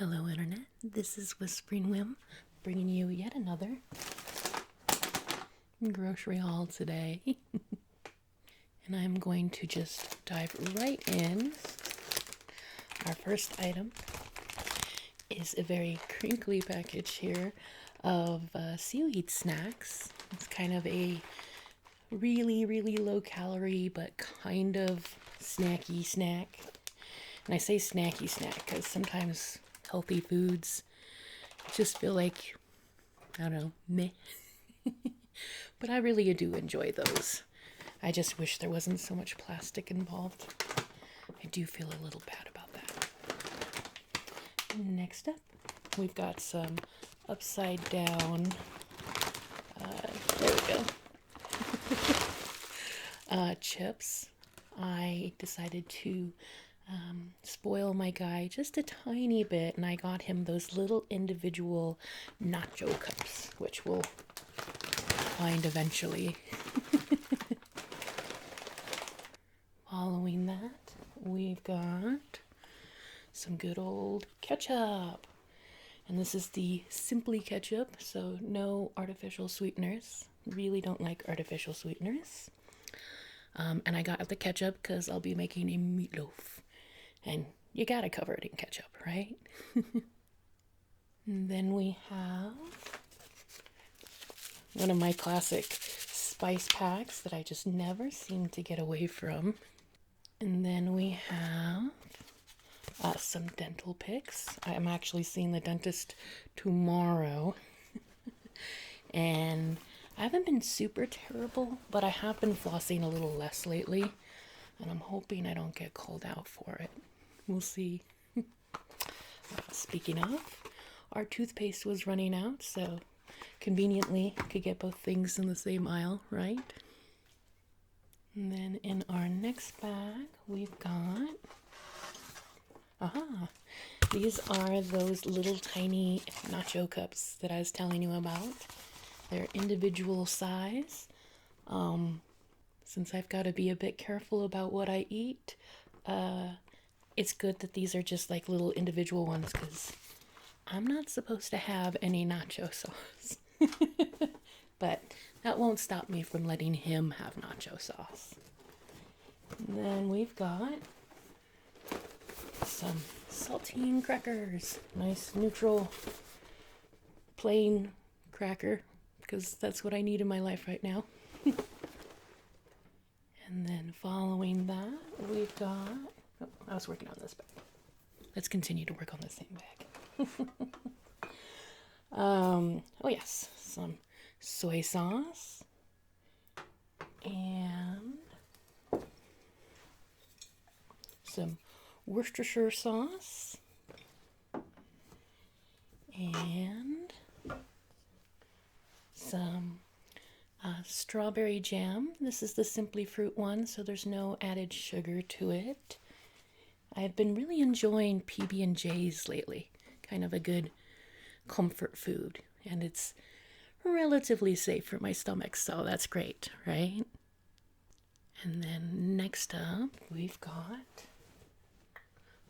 Hello Internet, this is Whispering Whim, bringing you yet another grocery haul today. And I'm going to just dive right in. Our first item is a very crinkly package here of seaweed snacks. It's kind of a really low calorie but kind of snacky snack. And I say snacky snack because sometimes healthy foods just feel like, I don't know, meh. But I really do enjoy those. I just wish there wasn't so much plastic involved. I do feel a little bad about that. Next up, we've got some upside down, there we go, chips. I decided to spoil my guy just a tiny bit, and I got him those little individual nacho cups, which we'll find eventually. Following that, we've got some good old ketchup. And this is the Simply ketchup, so no artificial sweeteners. Really don't like artificial sweeteners. And I got the ketchup because I'll be making a meatloaf. And you gotta cover it in ketchup, right? And then we have one of my classic spice packs that I just never seem to get away from. And then we have some dental picks. I'm actually seeing the dentist tomorrow. And I haven't been super terrible, but I have been flossing a little less lately. And I'm hoping I don't get called out for it. We'll see. Speaking of, our toothpaste was running out, so conveniently could get both things in the same aisle, right? And then in our next bag, we've got, these are those little tiny nacho cups that I was telling you about. They're individual size. Since I've got to be a bit careful about what I eat, it's good that these are just like little individual ones because I'm not supposed to have any nacho sauce. But that won't stop me from letting him have nacho sauce. And then we've got some saltine crackers. Nice neutral plain cracker because that's what I need in my life right now. And then following that, we've got, I was working on this bag. Let's continue to work on the same bag. Oh yes, some soy sauce and some Worcestershire sauce and some strawberry jam. This is the Simply Fruit one, so there's no added sugar to it. I've been really enjoying PB&J's lately. Kind of a good comfort food, and it's relatively safe for my stomach, so that's great, right? And then next up, we've got,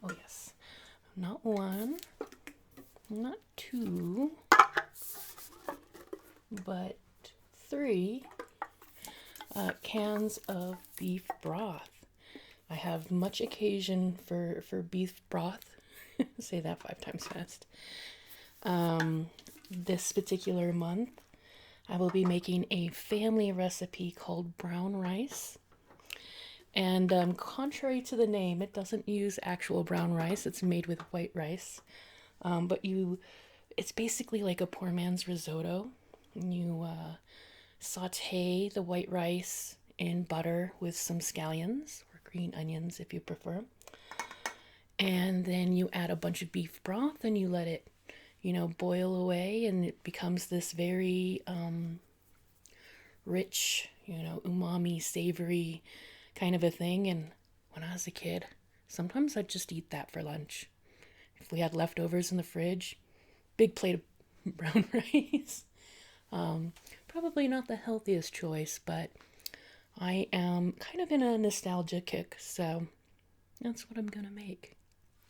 oh yes, not one, not two, but 3 cans of beef broth. I have much occasion for beef broth. Say that 5 times fast. This particular month, I will be making a family recipe called brown rice. And contrary to the name, it doesn't use actual brown rice. It's made with white rice. But it's basically like a poor man's risotto. You saute the white rice in butter with some scallions or green onions if you prefer. And then you add a bunch of beef broth and you let it, boil away, and it becomes this very rich, umami, savory kind of a thing. And when I was a kid, sometimes I'd just eat that for lunch. If we had leftovers in the fridge, big plate of brown rice. Probably not the healthiest choice, but I am kind of in a nostalgia kick, so that's what I'm gonna make.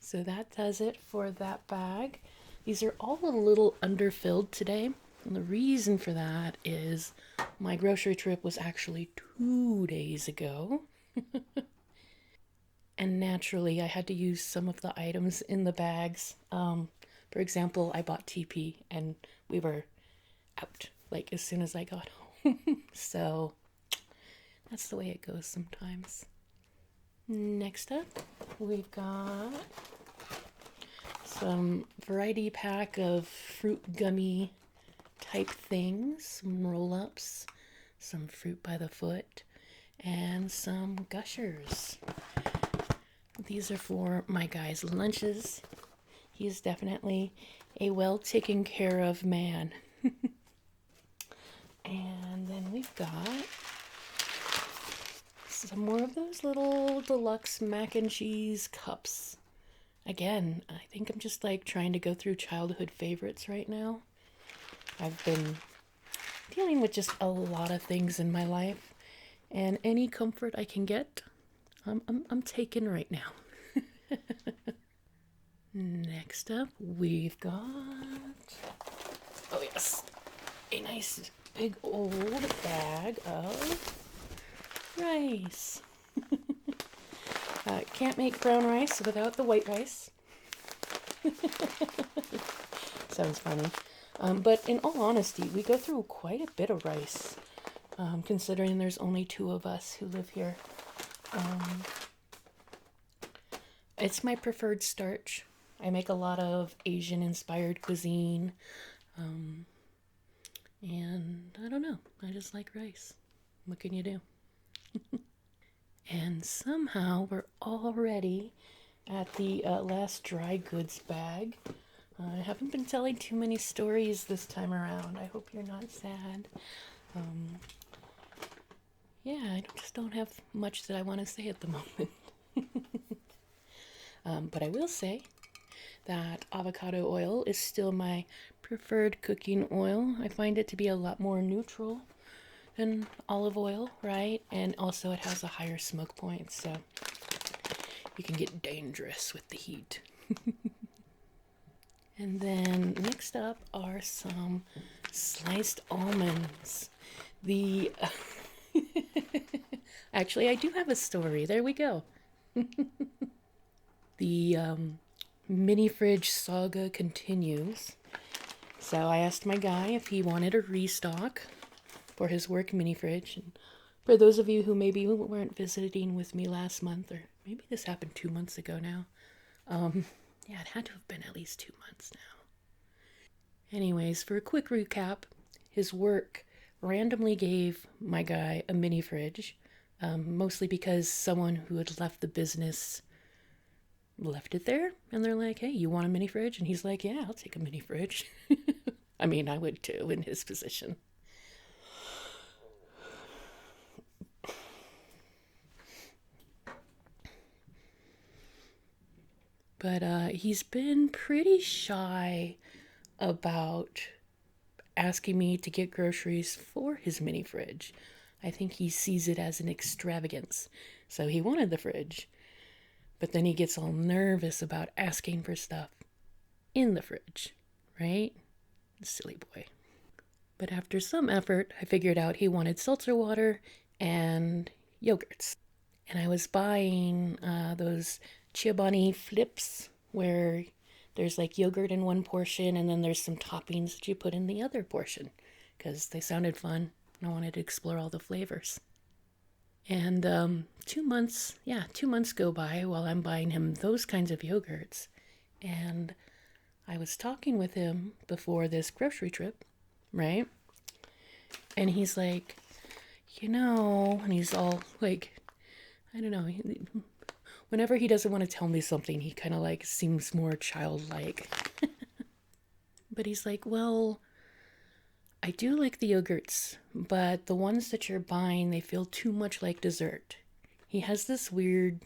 So that does it for that bag. These are all a little underfilled today. And the reason for that is my grocery trip was actually 2 days ago. And naturally, I had to use some of the items in the bags. For example, I bought TP and we were out like as soon as I got home. So that's the way it goes sometimes. Next up, we've got some variety pack of fruit gummy type things, some roll ups, some fruit by the foot, and some gushers. These are for my guy's lunches. He's definitely a well taken care of man. And then we've got some more of those little deluxe mac and cheese cups. Again, I think I'm just like trying to go through childhood favorites right now. I've been dealing with just a lot of things in my life, and any comfort I can get, I'm taking right now. Next up, we've got, oh yes, a nice big old bag of rice. Can't make brown rice without the white rice. Sounds funny. But in all honesty, we go through quite a bit of rice, considering there's only two of us who live here. It's my preferred starch. I make a lot of Asian-inspired cuisine, and I don't know, I just like rice. What can you do? And somehow we're already at the last dry goods bag. I haven't been telling too many stories this time around. I hope you're not sad. Yeah, I just don't have much that I want to say at the moment. But I will say that avocado oil is still my preferred cooking oil. I find it to be a lot more neutral than olive oil, right? And also it has a higher smoke point, so you can get dangerous with the heat. And then next up are some sliced almonds. The Actually, I do have a story. There we go. The mini fridge saga continues. So I asked my guy if he wanted a restock for his work mini fridge. And for those of you who maybe weren't visiting with me last month, or maybe this happened 2 months ago now. Yeah, it had to have been at least 2 months now. Anyways, for a quick recap, his work randomly gave my guy a mini fridge, mostly because someone who had left the business left it there, and they're like, hey, you want a mini fridge? And he's like, yeah, I'll take a mini fridge. I mean, I would too in his position. But he's been pretty shy about asking me to get groceries for his mini fridge. I think he sees it as an extravagance. So he wanted the fridge, but then he gets all nervous about asking for stuff in the fridge, right? Silly boy. But after some effort, I figured out he wanted seltzer water and yogurts. And I was buying those Chobani flips where there's like yogurt in one portion and then there's some toppings that you put in the other portion because they sounded fun and I wanted to explore all the flavors. And 2 months, yeah, 2 months go by while I'm buying him those kinds of yogurts. And I was talking with him before this grocery trip, right? And he's like, and he's all like, I don't know, whenever he doesn't want to tell me something, he kind of like seems more childlike. But he's like, well, I do like the yogurts, but the ones that you're buying, they feel too much like dessert. He has this weird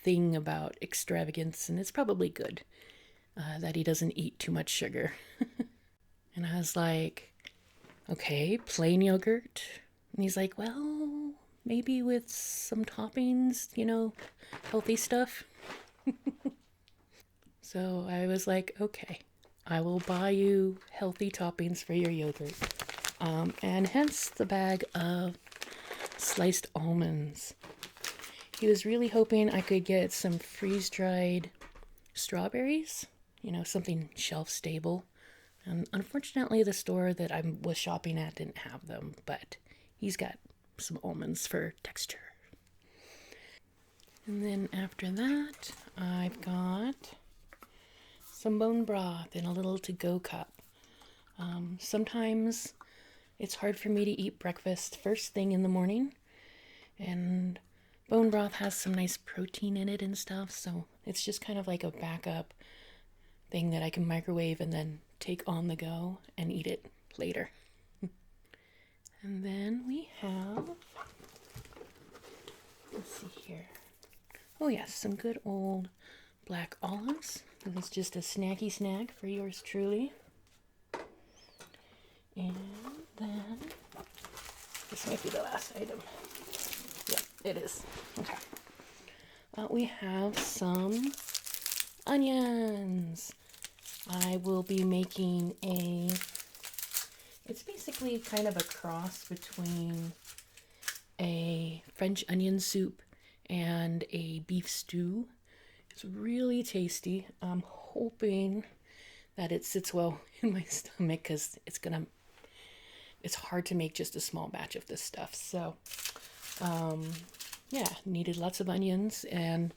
thing about extravagance, and it's probably good that he doesn't eat too much sugar. And I was like, okay, plain yogurt. And he's like, well, maybe with some toppings, healthy stuff. So I was like, okay, I will buy you healthy toppings for your yogurt. And hence the bag of sliced almonds. He was really hoping I could get some freeze-dried strawberries, something shelf-stable. And unfortunately, the store that I was shopping at didn't have them, but he's got some almonds for texture. And then after that, I've got some bone broth in a little to-go cup. Sometimes it's hard for me to eat breakfast first thing in the morning, and bone broth has some nice protein in it and stuff, so it's just kind of like a backup thing that I can microwave and then take on the go and eat it later. And then we have, let's see here. Oh yes, some good old black olives. It was just a snacky snack for yours truly. And then, this might be the last item. Yeah, it is. Okay. We have some onions. I will be making it's basically kind of a cross between a French onion soup and a beef stew. It's really tasty. I'm hoping that it sits well in my stomach because it's hard to make just a small batch of this stuff. So, yeah, needed lots of onions and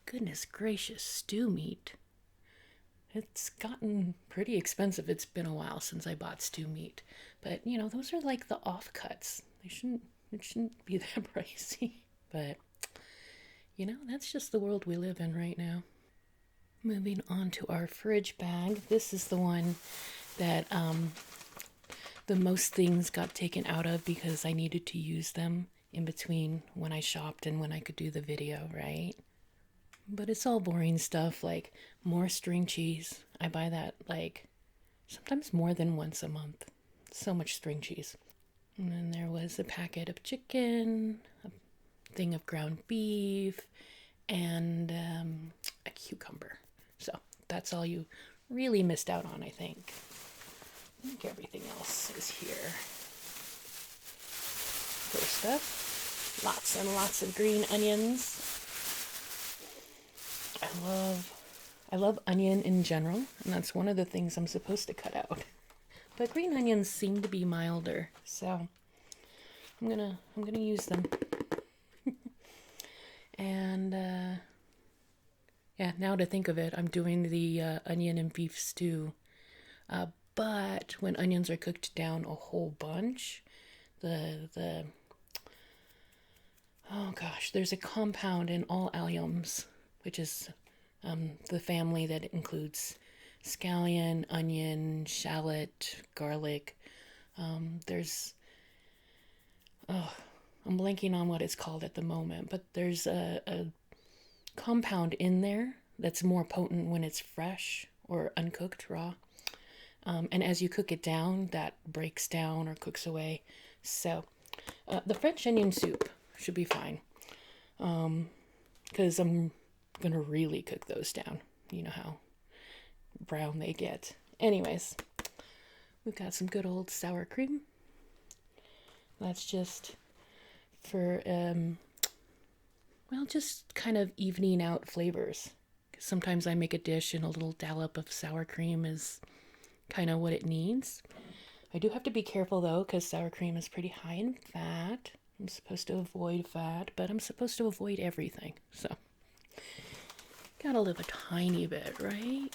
goodness gracious, stew meat. It's gotten pretty expensive. It's been a while since I bought stew meat. But, those are like the offcuts. It shouldn't be that pricey. But, that's just the world we live in right now. Moving on to our fridge bag. This is the one that the most things got taken out of because I needed to use them in between when I shopped and when I could do the video, right? But it's all boring stuff like more string cheese. I buy that like sometimes more than once a month. So much string cheese. And then there was a packet of chicken, a thing of ground beef, and a cucumber. So that's all you really missed out on, I think. I think everything else is here. First up, lots and lots of green onions. I love onion in general, and that's one of the things I'm supposed to cut out. But green onions seem to be milder, so I'm gonna use them. And yeah, now to think of it, I'm doing the onion and beef stew. But when onions are cooked down a whole bunch, there's a compound in all alliums, which is the family that includes scallion, onion, shallot, garlic. I'm blanking on what it's called at the moment, but there's a compound in there that's more potent when it's fresh or uncooked, raw. And as you cook it down, that breaks down or cooks away. So the French onion soup should be fine. Because I'm going to really cook those down. You know how brown they get. Anyways, we've got some good old sour cream. That's just for, just kind of evening out flavors. Sometimes I make a dish and a little dollop of sour cream is kind of what it needs. I do have to be careful though, because sour cream is pretty high in fat. I'm supposed to avoid fat, but I'm supposed to avoid everything. So, gotta live a tiny bit, right?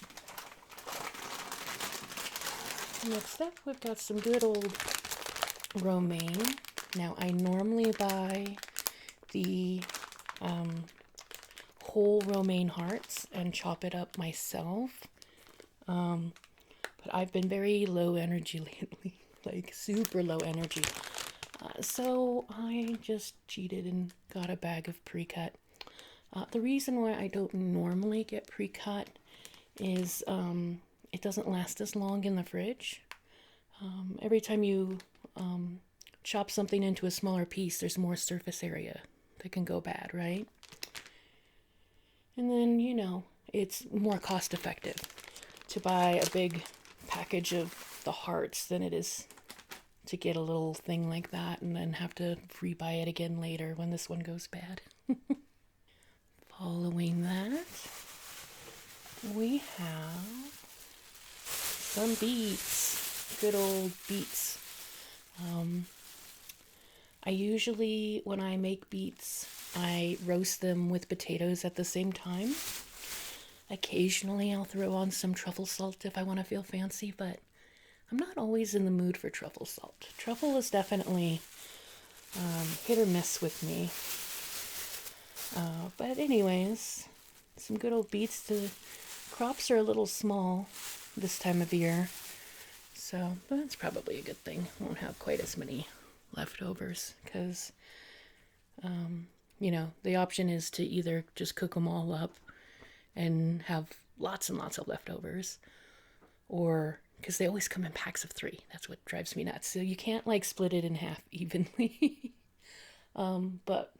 Next up, we've got some good old romaine. Now, I normally buy the whole romaine hearts and chop it up myself. But I've been very low energy lately, like super low energy. So I just cheated and got a bag of pre-cut. The reason why I don't normally get pre-cut is it doesn't last as long in the fridge. Every time you chop something into a smaller piece, there's more surface area that can go bad, right? And then, it's more cost effective to buy a big package of the hearts than it is to get a little thing like that and then have to re-buy it again later when this one goes bad. Following that, we have some beets. Good old beets. I usually, when I make beets, I roast them with potatoes at the same time. Occasionally I'll throw on some truffle salt if I want to feel fancy, but I'm not always in the mood for truffle salt. Truffle is definitely hit or miss with me. But anyways, some good old beets. The crops are a little small this time of year, so that's probably a good thing. Won't have quite as many leftovers because, the option is to either just cook them all up and have lots and lots of leftovers, or because they always come in packs of 3. That's what drives me nuts. So you can't split it in half evenly. But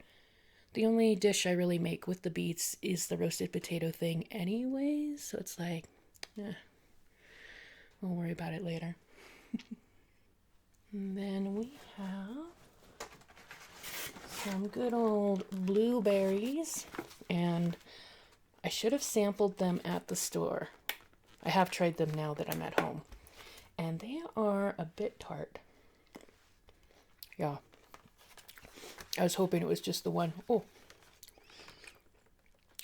the only dish I really make with the beets is the roasted potato thing anyways. So it's we'll worry about it later. And then we have some good old blueberries, and I should have sampled them at the store. I have tried them now that I'm at home, and they are a bit tart. Yeah. I was hoping it was just the one. Oh,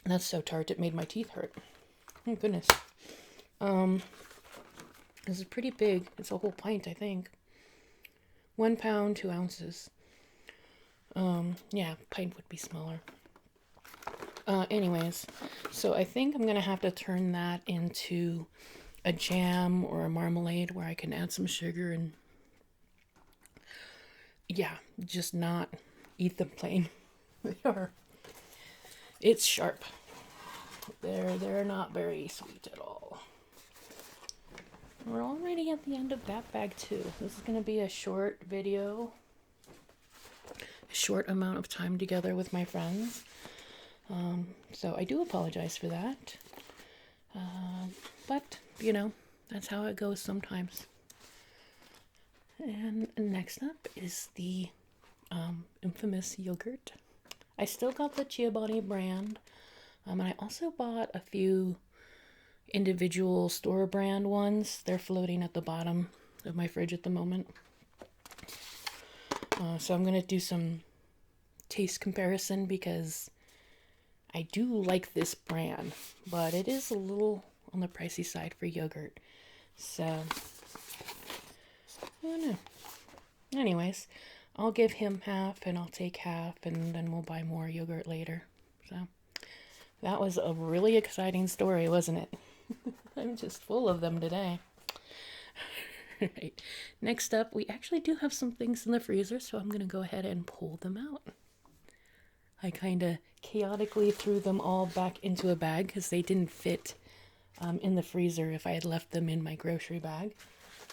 that's so tart it made my teeth hurt. Oh, goodness. This is pretty big. It's a whole pint, I think. 1 pound, 2 ounces. Yeah, pint would be smaller. Anyways, so I think I'm going to have to turn that into a jam or a marmalade where I can add some sugar and, just not eat them plain. It's sharp. They're not very sweet at all. We're already at the end of that bag too. This is going to be a short video, a short amount of time together with my friends. So I do apologize for that. But, that's how it goes sometimes. And next up is the infamous yogurt. I still got the Ciabatta brand. And I also bought a few individual store brand ones. They're floating at the bottom of my fridge at the moment. So I'm going to do some taste comparison because I do like this brand, but it is a little on the pricey side for yogurt. So, I don't know. Anyways, I'll give him half and I'll take half and then we'll buy more yogurt later. So, that was a really exciting story, wasn't it? I'm just full of them today. Right. Next up, we actually do have some things in the freezer, so I'm going to go ahead and pull them out. I kind of chaotically threw them all back into a bag because they didn't fit in the freezer if I had left them in my grocery bag.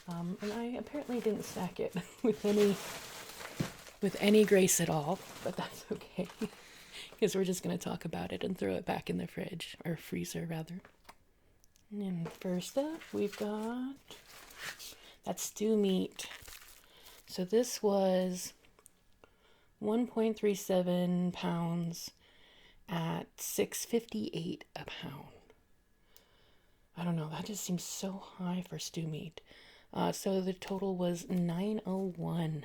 And I apparently didn't stack it with any grace at all, but that's okay. Because we're just going to talk about it and throw it back in the fridge, or freezer rather. And first up, we've got that stew meat. So this was 1.37 pounds at $6.58 a pound. I don't know, that just seems so high for stew meat. So the total was $9.01.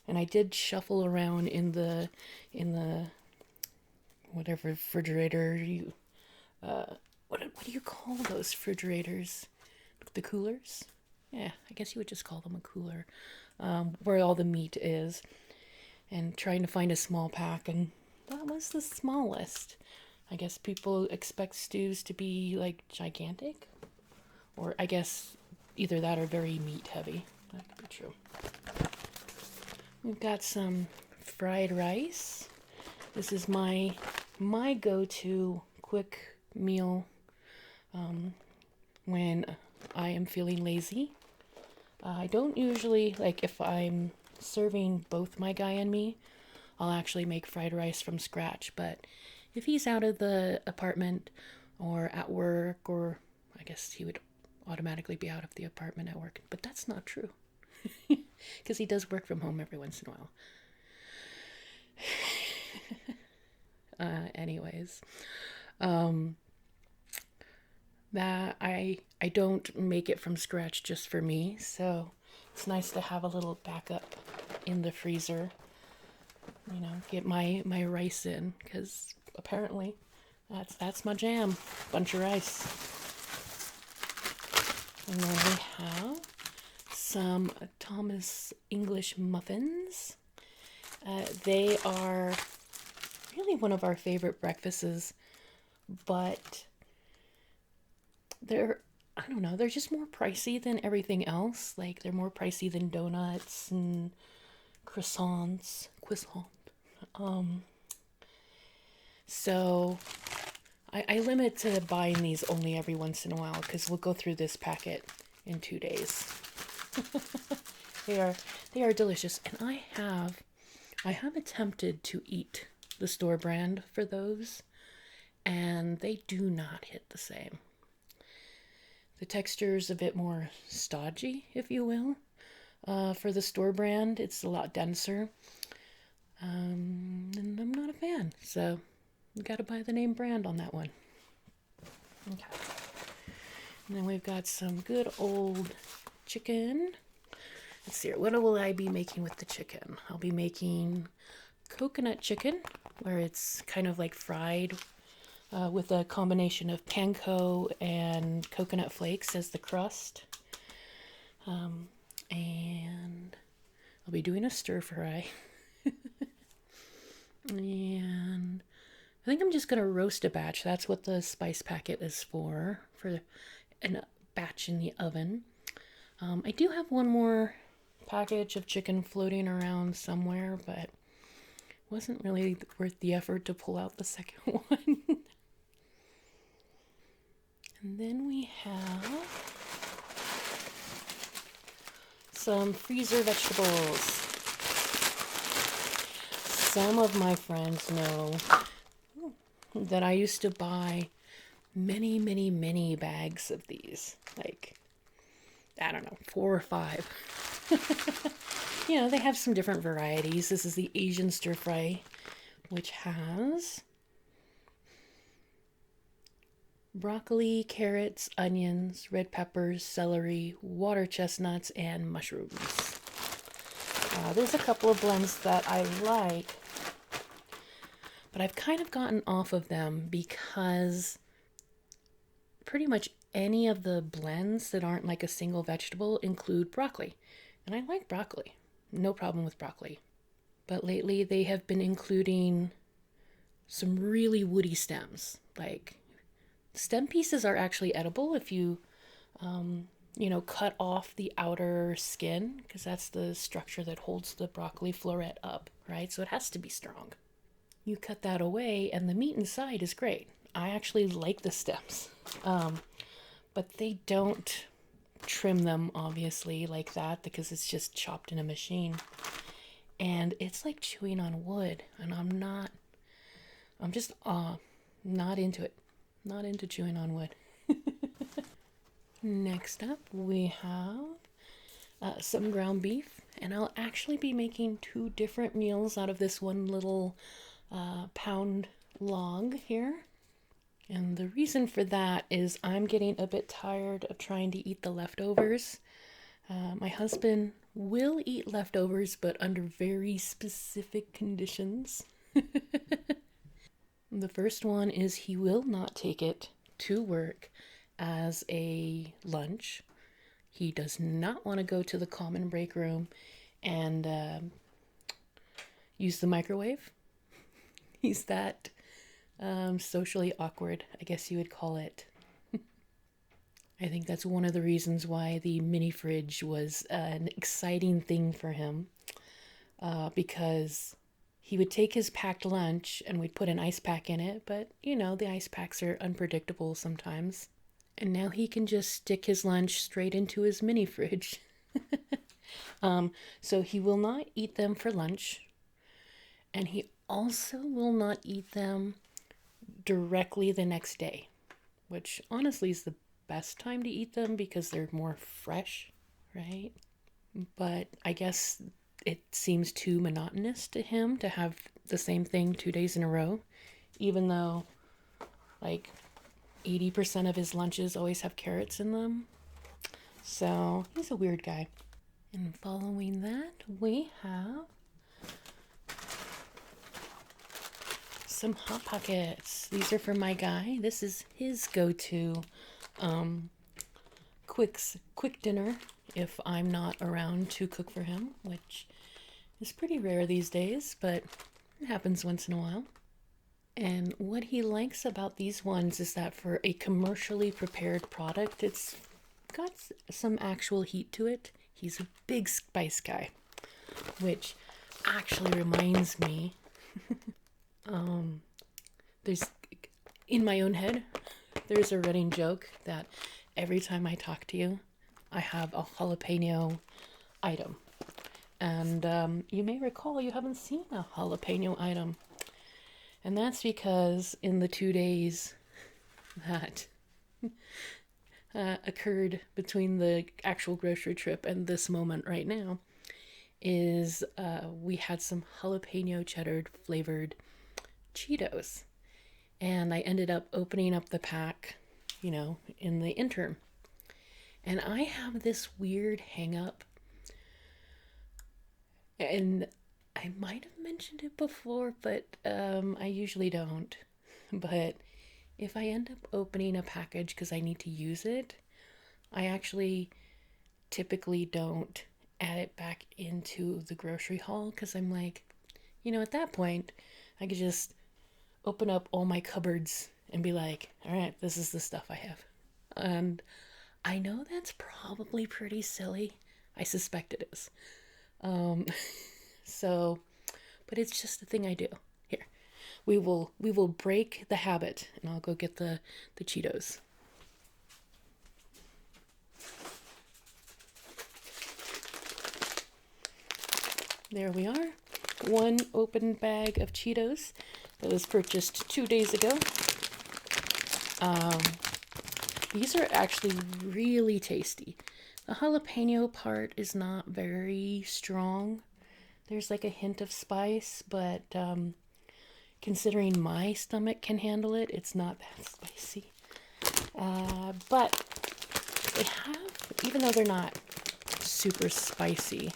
And I did shuffle around in the whatever refrigerator what do you call those refrigerators? The coolers? Yeah, I guess you would just call them a cooler. Where all the meat is. And trying to find a small pack, and that was the smallest. I guess people expect stews to be gigantic, or I guess either that or very meat heavy. That could be true. We've got some fried rice. This is my go-to quick meal when I am feeling lazy. I don't usually, if I'm serving both my guy and me, I'll actually make fried rice from scratch. But if he's out of the apartment or at work, or I guess he would automatically be out of the apartment at work. But that's not true because he does work from home every once in a while. Anyways, that I don't make it from scratch just for me, so it's nice to have a little backup in the freezer. You know, get my rice in, because apparently that's my jam. Bunch of rice. And then we have some Thomas English muffins. They are really one of our favorite breakfasts, but they're, I don't know, they're just more pricey than everything else. Like, they're more pricey than donuts and croissants. So I limit to buying these only every once in a while, because we'll go through this packet in 2 days. They are delicious, and I have attempted to eat the store brand for those, and they do not hit the same. The texture is a bit more stodgy, if you will. For the store brand, it's a lot denser. And I'm not a fan, so you gotta buy the name brand on that one. Okay. And then we've got some good old chicken. Let's see here. What will I be making with the chicken? I'll be making coconut chicken, where it's kind of like fried with a combination of panko and coconut flakes as the crust. And I'll be doing a stir fry. And I think I'm just going to roast a batch. That's what the spice packet is for a batch in the oven. I do have one more package of chicken floating around somewhere, but it wasn't really worth the effort to pull out the second one. And then we have some freezer vegetables. Some of my friends know that I used to buy many, many, many bags of these. Like, I don't know, 4 or 5. You know, they have some different varieties. This is the Asian stir fry, which has broccoli, carrots, onions, red peppers, celery, water chestnuts, and mushrooms. There's a couple of blends that I like, but I've kind of gotten off of them because pretty much any of the blends that aren't like a single vegetable include broccoli. And I like broccoli. No problem with broccoli. But lately they have been including some really woody stems. Like, stem pieces are actually edible if you, cut off the outer skin, because that's the structure that holds the broccoli floret up, right? So it has to be strong. You cut that away and the meat inside is great. I actually like the stems. But they don't trim them, obviously, like that, because it's just chopped in a machine. And it's like chewing on wood, and I'm just not into it. Not into chewing on wood. Next up, we have some ground beef, and I'll actually be making 2 different meals out of this one little pound log here. And the reason for that is I'm getting a bit tired of trying to eat the leftovers. My husband will eat leftovers, but under very specific conditions. The first one is he will not take it to work as a lunch. He does not want to go to the common break room and use the microwave. He's that socially awkward, I guess you would call it. I think that's one of the reasons why the mini fridge was an exciting thing for him, because he would take his packed lunch and we'd put an ice pack in it, but the ice packs are unpredictable sometimes. And now he can just stick his lunch straight into his mini fridge. So he will not eat them for lunch, and he also will not eat them directly the next day. which honestly is the best time to eat them because they're more fresh, right? But I guess it seems too monotonous to him to have the same thing 2 days in a row, even though like 80% of his lunches always have carrots in them. So he's a weird guy. And following that, we have some Hot Pockets. These are for my guy. This is his go-to quick dinner if I'm not around to cook for him, which is pretty rare these days, but it happens once in a while. And what he likes about these ones is that for a commercially prepared product, it's got some actual heat to it. He's a big spice guy, which actually reminds me, there's, in my own head, there's a running joke that every time I talk to you, I have a jalapeno item. And you may recall you haven't seen a jalapeno item. And that's because in the 2 days that occurred between the actual grocery trip and this moment right now is we had some jalapeno cheddar flavored Cheetos. And I ended up opening up the pack, in the interim. And I have this weird hang up. And I might have mentioned it before, but I usually don't. But if I end up opening a package because I need to use it, I actually typically don't add it back into the grocery haul because I'm like, at that point, I could just open up all my cupboards and be like, all right, this is the stuff I have. And I know that's probably pretty silly. I suspect it is. So, but it's just a thing I do. Here, we will break the habit, and I'll go get the Cheetos. There we are. One open bag of Cheetos that was purchased 2 days ago. These are actually really tasty. The jalapeno part is not very strong. There's like a hint of spice, but considering my stomach can handle it, it's not that spicy. But they have, even though they're not super spicy,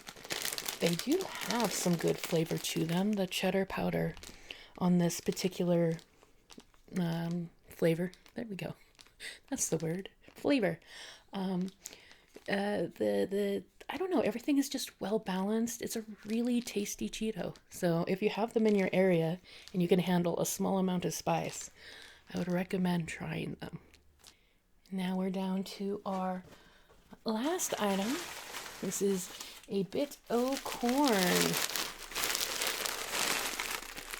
they do have some good flavor to them. The cheddar powder on this particular flavor, there we go. That's the word, flavor. I don't know, everything is just well balanced. It's a really tasty Cheeto. So if you have them in your area and you can handle a small amount of spice, I would recommend trying them. Now we're down to our last item. This is a bit o' corn.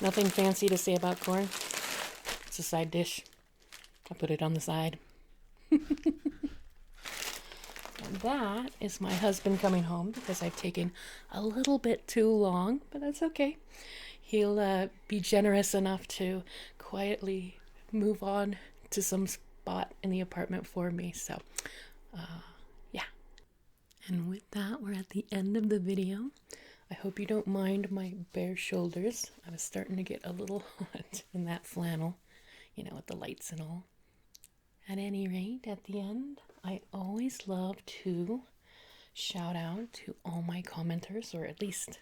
Nothing fancy to say about corn. It's a side dish. I put it on the side. And that is my husband coming home because I've taken a little bit too long, but that's okay. He'll be generous enough to quietly move on to some spot in the apartment for me. So, yeah. And with that, we're at the end of the video. I hope you don't mind my bare shoulders. I was starting to get a little hot in that flannel, with the lights and all. At any rate, at the end, I always love to shout out to all my commenters, or at least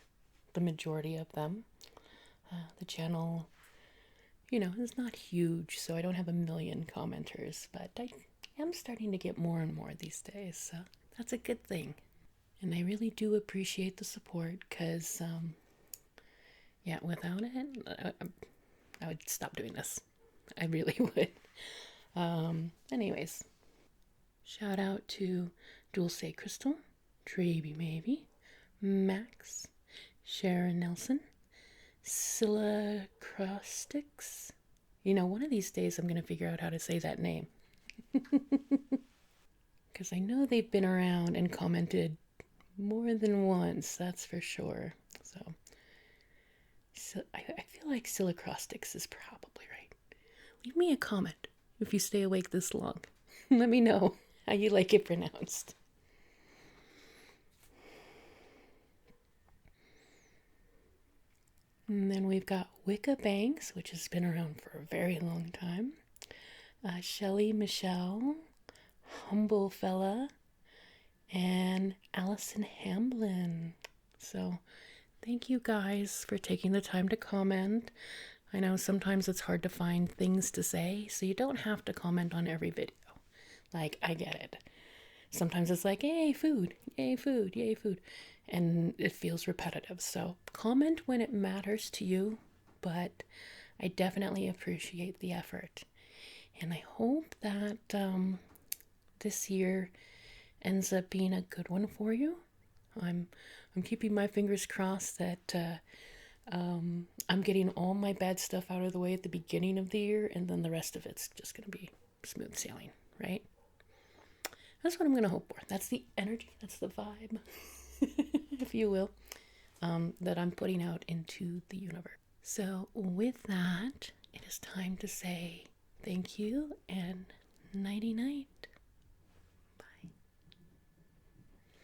the majority of them. The channel, is not huge, so I don't have a million commenters, but I am starting to get more and more these days, so that's a good thing. And I really do appreciate the support because, without it, I would stop doing this. I really would. Anyways, shout out to Dulce Crystal, Traby Maybe, Max, Sharon Nelson, Scylla Crostix. One of these days I'm going to figure out how to say that name. Because I know they've been around and commented more than once, that's for sure. So I feel like Scylla Crostix is probably right. Leave me a comment. if you stay awake this long. Let me know how you like it pronounced. And then we've got Wicca Banks, which has been around for a very long time. Shelly Michelle, Humble Fella, and Allison Hamblin. So thank you guys for taking the time to comment. I know sometimes it's hard to find things to say, so you don't have to comment on every video. Like, I get it. Sometimes it's like, yay, food, yay, food, yay, food. And it feels repetitive. So comment when it matters to you, but I definitely appreciate the effort. And I hope that this year ends up being a good one for you. I'm keeping my fingers crossed that I'm getting all my bad stuff out of the way at the beginning of the year, and then the rest of it's just going to be smooth sailing, right? That's what I'm going to hope for. That's the energy, that's the vibe, if you will, that I'm putting out into the universe. So with that, it is time to say thank you and nighty night.